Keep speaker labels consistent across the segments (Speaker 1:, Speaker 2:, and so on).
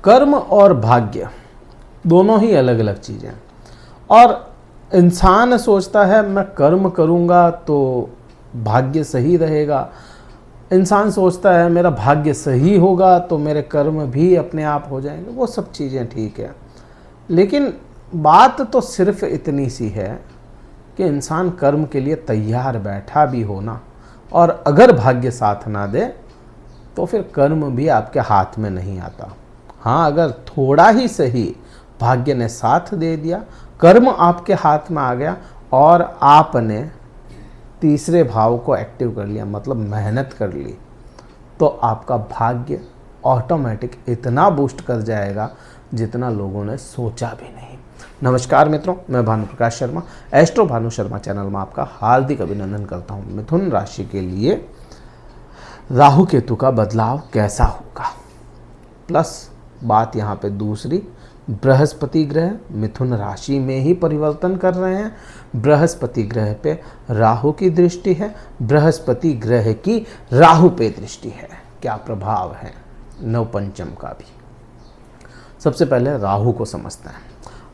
Speaker 1: कर्म और भाग्य दोनों ही अलग अलग चीज़ें हैं। और इंसान सोचता है मैं कर्म करूँगा तो भाग्य सही रहेगा, इंसान सोचता है मेरा भाग्य सही होगा तो मेरे कर्म भी अपने आप हो जाएंगे। वो सब चीज़ें ठीक है, लेकिन बात तो सिर्फ इतनी सी है कि इंसान कर्म के लिए तैयार बैठा भी हो ना, और अगर भाग्य साथ ना दे तो फिर कर्म भी आपके हाथ में नहीं आता। हाँ, अगर थोड़ा ही सही भाग्य ने साथ दे दिया, कर्म आपके हाथ में आ गया और आपने तीसरे भाव को एक्टिव कर लिया, मतलब मेहनत कर ली, तो आपका भाग्य ऑटोमेटिक इतना बूस्ट कर जाएगा जितना लोगों ने सोचा भी नहीं। नमस्कार मित्रों, मैं भानु प्रकाश शर्मा, एस्ट्रो भानु शर्मा चैनल में आपका हार्दिक अभिनंदन करता हूँ। मिथुन राशि के लिए राहु केतु का बदलाव कैसा होगा, प्लस बात यहाँ पे दूसरी, बृहस्पति ग्रह मिथुन राशि में ही परिवर्तन कर रहे हैं। बृहस्पति ग्रह पे राहु की दृष्टि है, बृहस्पति ग्रह की राहु पे दृष्टि है, क्या प्रभाव है नवपंचम का भी। सबसे पहले राहु को समझते हैं।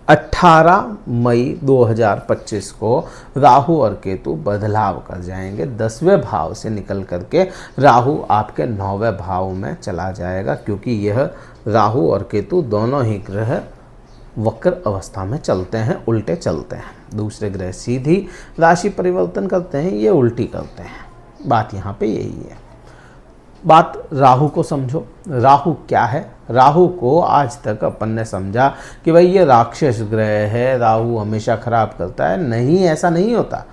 Speaker 1: 18 मई 2025 को राहु और केतु बदलाव कर जाएंगे। 10वें भाव से निकल करके राहु आपके 9वें भाव में चला जाएगा, क्योंकि यह राहु और केतु दोनों ही ग्रह वक्र अवस्था में चलते हैं, उल्टे चलते हैं। दूसरे ग्रह सीधी राशि परिवर्तन करते हैं, ये उल्टी करते हैं। बात यहाँ पे यही है। बात राहु को समझो। राहु क्या है? राहु को आज तक अपन ने समझा कि भाई ये राक्षस ग्रह है, राहु हमेशा खराब करता है। नहीं, ऐसा नहीं होता।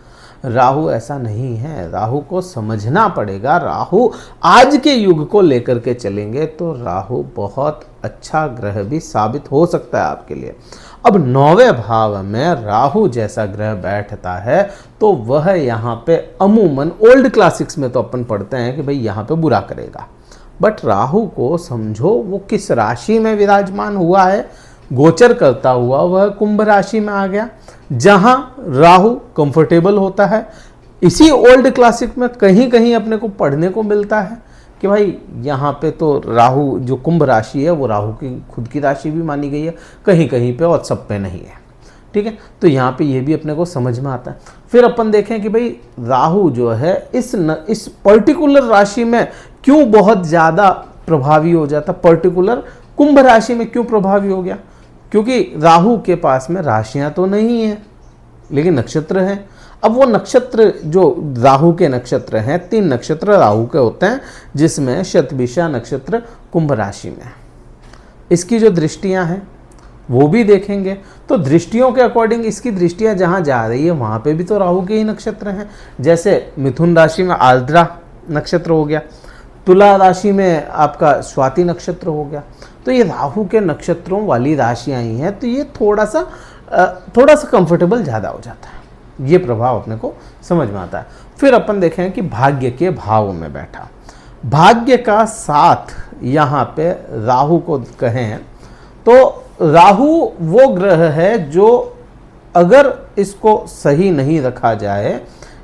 Speaker 1: राहु ऐसा नहीं है। राहु को समझना पड़ेगा। राहु आज के युग को लेकर के चलेंगे तो राहु बहुत अच्छा ग्रह भी साबित हो सकता है आपके लिए। अब 9वें भाव में राहु जैसा ग्रह बैठता है तो वह यहाँ पे अमूमन ओल्ड क्लासिक्स में तो अपन पढ़ते हैं कि भाई यहाँ पे बुरा करेगा, बट राहु को समझो वो किस राशि में विराजमान हुआ है। गोचर करता हुआ वह कुंभ राशि में आ गया, जहां राहु कंफर्टेबल होता है। इसी ओल्ड क्लासिक में कहीं कहीं अपने को पढ़ने को मिलता है कि भाई यहाँ पे तो राहु जो कुंभ राशि है वो राहु की खुद की राशि भी मानी गई है, कहीं कहीं पे और सब पे नहीं है। ठीक है, तो यहाँ पे ये भी अपने को समझ में आता है। फिर अपन देखें कि भाई राहु जो है इस पर्टिकुलर राशि में क्यों बहुत ज़्यादा प्रभावी हो जाता, पर्टिकुलर कुंभ राशि में क्यों प्रभावी हो गया? क्योंकि राहु के पास में राशियां तो नहीं है लेकिन नक्षत्र हैं। अब वो नक्षत्र जो राहु के नक्षत्र हैं, 3 नक्षत्र राहु के होते हैं, जिसमें शतभिषा नक्षत्र कुंभ राशि में है। इसकी जो दृष्टियां हैं वो भी देखेंगे, तो दृष्टियों के अकॉर्डिंग इसकी दृष्टियां जहां जा रही है वहां पे भी तो राहु के ही नक्षत्र हैं। जैसे मिथुन राशि में आर्द्रा नक्षत्र हो गया, तुला राशि में आपका स्वाति नक्षत्र हो गया, तो ये राहु के नक्षत्रों वाली राशियां ही हैं, तो ये थोड़ा सा कंफर्टेबल ज़्यादा हो जाता है। ये प्रभाव अपने को समझ में आता है। फिर अपन देखें कि भाग्य के भाव में बैठा, भाग्य का साथ यहाँ पे राहु को कहें तो राहु वो ग्रह है जो अगर इसको सही नहीं रखा जाए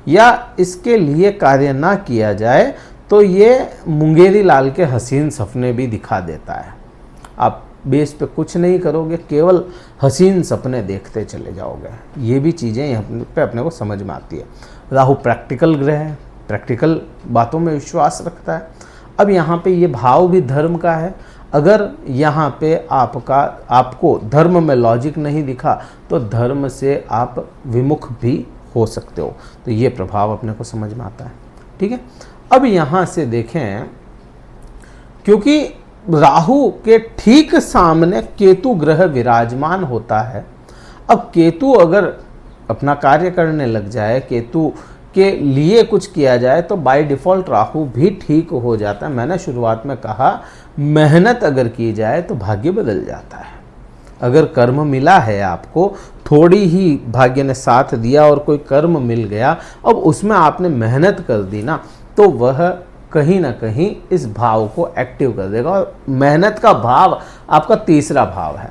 Speaker 1: या इसके लिए कार्य ना किया जाए तो ये मुंगेरी लाल के हसीन सपने भी दिखा देता है। आप बेस पे कुछ नहीं करोगे, केवल हसीन सपने देखते चले जाओगे। ये भी चीज़ें यहाँ पे अपने को समझ में आती है। राहु प्रैक्टिकल ग्रह है, प्रैक्टिकल बातों में विश्वास रखता है। अब यहाँ पे ये भाव भी धर्म का है। अगर यहाँ पे आपको धर्म में लॉजिक नहीं दिखा तो धर्म से आप विमुख भी हो सकते हो, तो ये प्रभाव अपने को समझ में आता है। ठीक है, अब यहाँ से देखें, क्योंकि राहु के ठीक सामने केतु ग्रह विराजमान होता है। अब केतु अगर अपना कार्य करने लग जाए, केतु के लिए कुछ किया जाए तो बाय डिफ़ॉल्ट राहु भी ठीक हो जाता है। मैंने शुरुआत में कहा मेहनत अगर की जाए तो भाग्य बदल जाता है। अगर कर्म मिला है आपको, थोड़ी ही भाग्य ने साथ दिया और कोई कर्म मिल गया, अब उसमें आपने मेहनत कर दी ना, तो वह कहीं ना कहीं इस भाव को एक्टिव कर देगा। और मेहनत का भाव आपका तीसरा भाव है।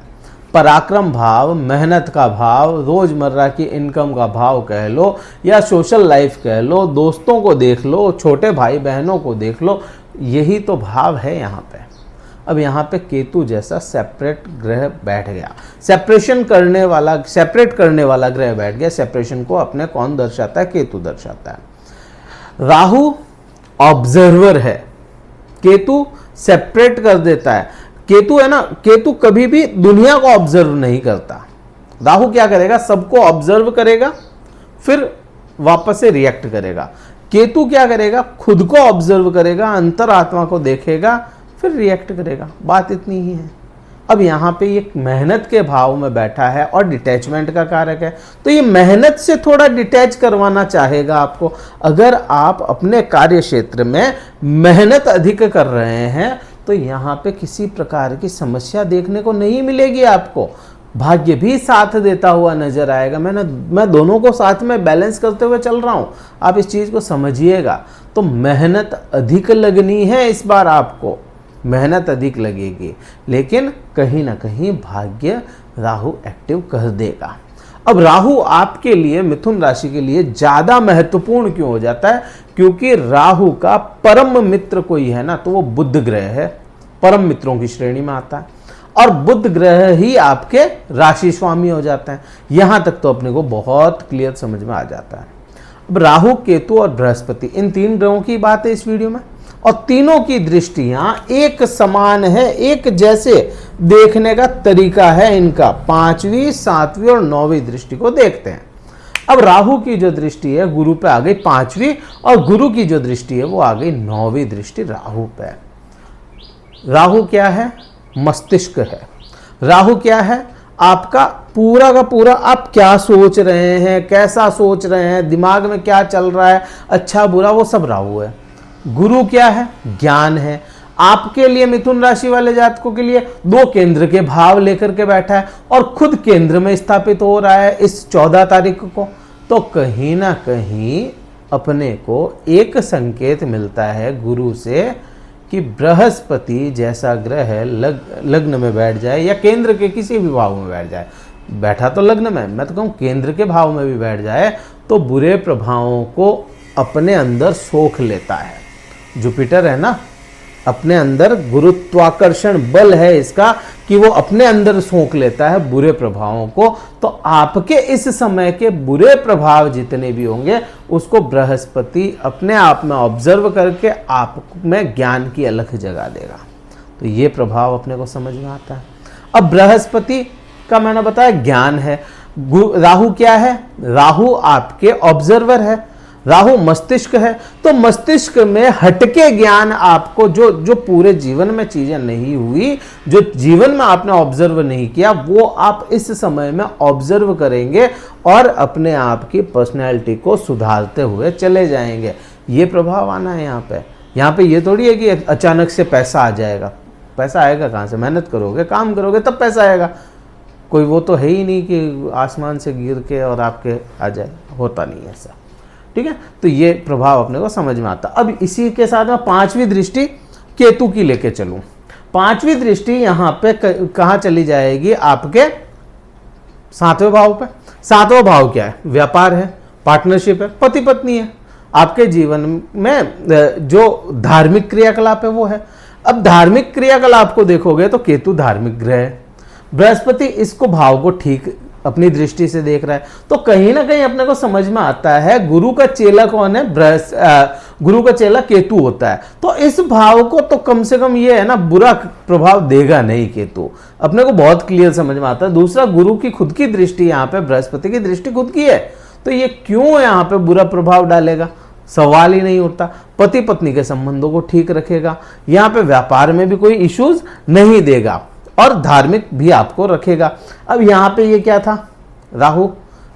Speaker 1: पराक्रम भाव, मेहनत का भाव, रोज़मर्रा की इनकम का भाव कह लो या सोशल लाइफ कह लो, दोस्तों को देख लो, छोटे भाई बहनों को देख लो, यही तो भाव है यहाँ पे। अब यहाँ पे केतु जैसा सेपरेट ग्रह बैठ गया, सेपरेट करने वाला ग्रह बैठ गया। सेपरेशन को अपने कौन दर्शाता है? केतु दर्शाता है। राहु ऑब्जर्वर है, केतु सेपरेट कर देता है। केतु है ना, केतु कभी भी दुनिया को ऑब्जर्व नहीं करता। राहु क्या करेगा? सबको ऑब्जर्व करेगा, फिर वापस से रिएक्ट करेगा। केतु क्या करेगा? खुद को ऑब्जर्व करेगा, अंतरात्मा को देखेगा, फिर रिएक्ट करेगा। बात इतनी ही है। अब यहाँ पे ये मेहनत के भाव में बैठा है और डिटैचमेंट का कारक है, तो ये मेहनत से थोड़ा डिटैच करवाना चाहेगा आपको। अगर आप अपने कार्य क्षेत्र में मेहनत अधिक कर रहे हैं तो यहाँ पे किसी प्रकार की समस्या देखने को नहीं मिलेगी आपको। भाग्य भी साथ देता हुआ नजर आएगा। मैं दोनों को साथ में बैलेंस करते हुए चल रहा हूँ, आप इस चीज़ को समझिएगा। तो मेहनत अधिक लगनी है इस बार, आपको मेहनत अधिक लगेगी, लेकिन कहीं ना कहीं भाग्य राहु एक्टिव कर देगा। अब राहु आपके लिए, मिथुन राशि के लिए ज़्यादा महत्वपूर्ण क्यों हो जाता है? क्योंकि राहु का परम मित्र कोई है ना, तो वो बुध ग्रह है, परम मित्रों की श्रेणी में आता है। और बुध ग्रह ही आपके राशि स्वामी हो जाते हैं। यहां तक तो अपने को बहुत क्लियर समझ में आ जाता है। अब राहु, केतु और बृहस्पति, इन 3 ग्रहों की बात है इस वीडियो में, और तीनों की दृष्टियां एक समान है, एक जैसे देखने का तरीका है इनका। 5वीं, 7वीं और 9वीं दृष्टि को देखते हैं। अब राहु की जो दृष्टि है गुरु पे आ गई 5वीं, और गुरु की जो दृष्टि है वो आ गई 9वीं दृष्टि राहु पे। राहु क्या है? मस्तिष्क है। राहु क्या है? आपका पूरा का पूरा आप क्या सोच रहे हैं, कैसा सोच रहे हैं, दिमाग में क्या चल रहा है, अच्छा बुरा, वो सब राहु है। गुरु क्या है? ज्ञान है। आपके लिए, मिथुन राशि वाले जातकों के लिए 2 केंद्र के भाव लेकर के बैठा है और खुद केंद्र में स्थापित हो रहा है इस 14 तारीख को। तो कहीं ना कहीं अपने को एक संकेत मिलता है गुरु से कि बृहस्पति जैसा ग्रह लग्न में बैठ जाए या केंद्र के किसी भी भाव में बैठ जाए। बैठा तो लग्न में, मैं तो कहूँ केंद्र के भाव में भी बैठ जाए तो बुरे प्रभावों को अपने अंदर सोख लेता है। जुपिटर है ना, अपने अंदर गुरुत्वाकर्षण बल है इसका कि वो अपने अंदर सोख लेता है बुरे प्रभावों को। तो आपके इस समय के बुरे प्रभाव जितने भी होंगे उसको बृहस्पति अपने आप में ऑब्जर्व करके आप में ज्ञान की अलख जगा देगा। तो ये प्रभाव अपने को समझ में आता है। अब बृहस्पति का मैंने बताया ज्ञान है। राहु क्या है? राहु आपके ऑब्जर्वर है, राहु मस्तिष्क है। तो मस्तिष्क में हटके ज्ञान आपको, जो पूरे जीवन में चीजें नहीं हुई, जो जीवन में आपने ऑब्जर्व नहीं किया, वो आप इस समय में ऑब्जर्व करेंगे और अपने आप की पर्सनैलिटी को सुधारते हुए चले जाएंगे। ये प्रभाव आना है यहाँ पे ये थोड़ी है कि अचानक से पैसा आ जाएगा। पैसा आएगा कहाँ से? मेहनत करोगे, काम करोगे तब पैसा आएगा। कोई वो तो है ही नहीं कि आसमान से गिर के और आपके आ जाए, होता नहीं ऐसा। ठीक है, तो ये प्रभाव अपने को समझ में आता। अब इसी के साथ में 5वीं दृष्टि केतु की लेके चलूं। 5वीं दृष्टि यहाँ पे कहाँ चली जाएगी? आपके 7वें भाव पे। 7वां भाव क्या है? व्यापार है, पार्टनरशिप है, पति पत्नी है। आपके जीवन में जो धार्मिक क्रियाकलाप है वो है। अब धार्मिक क्रियाकलाप को देखोगे तो केतु धार्मिक ग्रह है, बृहस्पति इसको भाव को ठीक अपनी दृष्टि से देख रहा है। तो कहीं ना कहीं अपने को समझ में आता है गुरु का चेला कौन है? गुरु का चेला केतु होता है। तो इस भाव को तो कम से कम ये है ना, बुरा प्रभाव देगा नहीं केतु, अपने को बहुत क्लियर समझ में आता है। दूसरा, गुरु की खुद की दृष्टि, यहाँ पे बृहस्पति की दृष्टि खुद की है, तो ये क्यों यहाँ पे बुरा प्रभाव डालेगा? सवाल ही नहीं उठता। पति पत्नी के संबंधों को ठीक रखेगा, यहाँ पे व्यापार में भी कोई इश्यूज नहीं देगा और धार्मिक भी आपको रखेगा। अब यहाँ पे ये क्या था? राहु,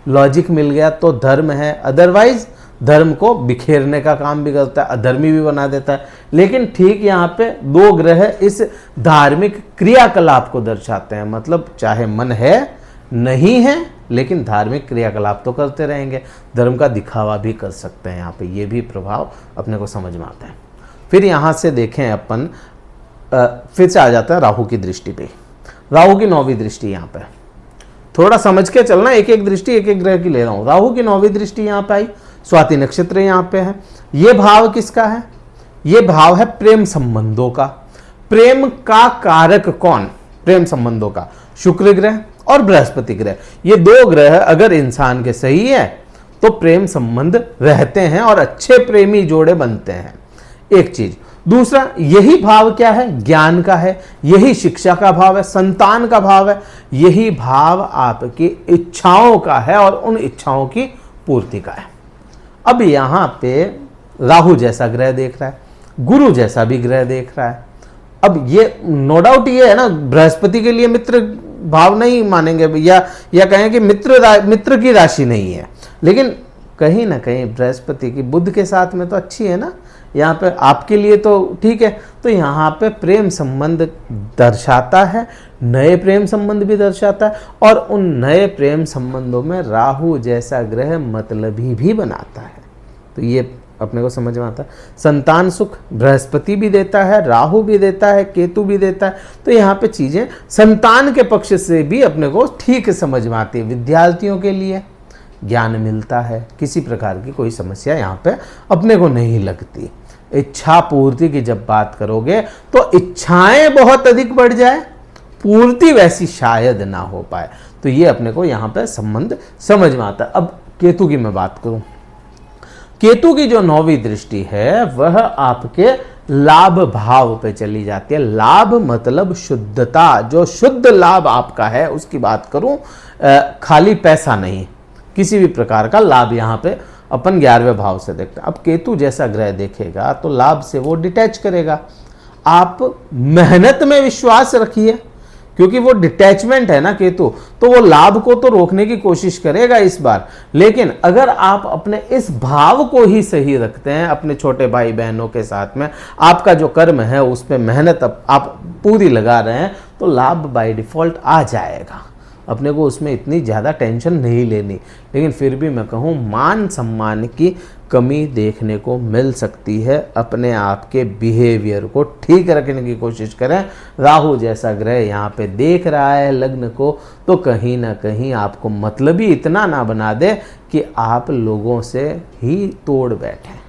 Speaker 1: लॉजिक मिल गया तो धर्म है, अदरवाइज धर्म को बिखेरने का काम भी करता है, अधर्मी भी बना देता है। लेकिन ठीक यहाँ पे 2 ग्रह इस धार्मिक क्रियाकलाप को दर्शाते हैं, मतलब चाहे मन है नहीं है लेकिन धार्मिक क्रियाकलाप तो करते रहेंगे, धर्म का दिखावा भी कर सकते हैं। यहाँ पे ये भी प्रभाव अपने को समझ में आता है। फिर यहाँ से देखें अपन, फिर से आ जाता है राहु की दृष्टि पे। राहु की 9वीं दृष्टि यहाँ पे, थोड़ा समझ के चलना, एक एक दृष्टि एक एक ग्रह की ले रहा हूँ। राहु की 9वीं दृष्टि यहाँ पे आई, स्वाति नक्षत्र यहाँ पे है। ये भाव किसका है? ये भाव है प्रेम संबंधों का। प्रेम का कारक कौन, प्रेम संबंधों का, शुक्र ग्रह और बृहस्पति ग्रह। ये दो ग्रह अगर इंसान के सही है तो प्रेम संबंध रहते हैं और अच्छे प्रेमी जोड़े बनते हैं, एक चीज। दूसरा, यही भाव क्या है, ज्ञान का है, यही शिक्षा का भाव है, संतान का भाव है, यही भाव आपकी इच्छाओं का है और उन इच्छाओं की पूर्ति का है। अब यहां पे राहु जैसा ग्रह देख रहा है, गुरु जैसा भी ग्रह देख रहा है। अब ये नो डाउट ये है ना, बृहस्पति के लिए मित्र भाव नहीं मानेंगे या कहें कि मित्र की राशि नहीं है, लेकिन कहीं ना कहीं बृहस्पति की बुध के साथ में तो अच्छी है ना, यहाँ पे आपके लिए तो ठीक है। तो यहाँ पे प्रेम संबंध दर्शाता है, नए प्रेम संबंध भी दर्शाता है, और उन नए प्रेम संबंधों में राहु जैसा ग्रह मतलबी भी बनाता है। तो ये अपने को समझ में आता है। संतान सुख ज्ञान भी देता है, राहु भी देता है, केतु भी देता है। तो यहाँ पे चीजें संतान के पक्ष से भी अपने को ठीक समझ में आती है। विद्यार्थियों के लिए ज्ञान मिलता है, किसी प्रकार की कोई समस्या यहाँ पे अपने को नहीं लगती। इच्छा पूर्ति की जब बात करोगे तो इच्छाएं बहुत अधिक बढ़ जाए, पूर्ति वैसी शायद ना हो पाए। तो ये अपने को यहाँ पे संबंध समझ में आता है। अब केतु की मैं बात करूं, केतु की जो 9वीं दृष्टि है वह आपके लाभ भाव पे चली जाती है। लाभ मतलब शुद्धता, जो शुद्ध लाभ आपका है उसकी बात करूं, खाली पैसा नहीं, किसी भी प्रकार का लाभ यहाँ पे अपन 11वें भाव से देखते हैं। अब केतु जैसा ग्रह देखेगा तो लाभ से वो डिटैच करेगा। आप मेहनत में विश्वास रखिए, क्योंकि वो डिटैचमेंट है ना केतु, तो वो लाभ को तो रोकने की कोशिश करेगा इस बार। लेकिन अगर आप अपने इस भाव को ही सही रखते हैं, अपने छोटे भाई बहनों के साथ में आपका जो कर्म है उस पर मेहनत आप पूरी लगा रहे हैं, तो लाभ बाय डिफॉल्ट आ जाएगा। अपने को उसमें इतनी ज़्यादा टेंशन नहीं लेनी। लेकिन फिर भी मैं कहूँ मान सम्मान की कमी देखने को मिल सकती है। अपने आप के बिहेवियर को ठीक रखने की कोशिश करें। राहु जैसा ग्रह यहाँ पे देख रहा है लग्न को, तो कहीं ना कहीं आपको मतलबी इतना ना बना दे कि आप लोगों से ही तोड़ बैठें।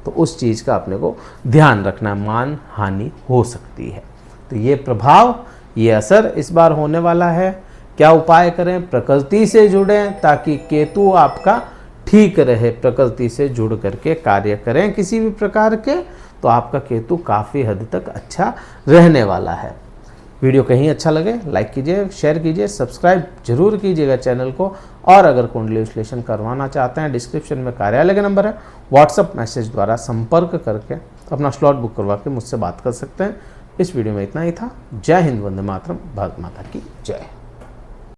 Speaker 1: तो उस चीज़ का अपने को ध्यान रखना, मान हानि हो सकती है। तो ये प्रभाव, ये असर इस बार होने वाला है। क्या उपाय करें? प्रकृति से जुड़ें ताकि केतु आपका ठीक रहे। प्रकृति से जुड़ करके कार्य करें किसी भी प्रकार के, तो आपका केतु काफ़ी हद तक अच्छा रहने वाला है। वीडियो कहीं अच्छा लगे लाइक कीजिए, शेयर कीजिए, सब्सक्राइब जरूर कीजिएगा चैनल को। और अगर कुंडली विश्लेषण करवाना चाहते हैं, डिस्क्रिप्शन में कार्यालय का नंबर है, व्हाट्सअप मैसेज द्वारा संपर्क करके अपना स्लॉट बुक करवा के मुझसे बात कर सकते हैं। इस वीडियो में इतना ही था। जय हिंद, वंदे मातरम, भारत माता की जय।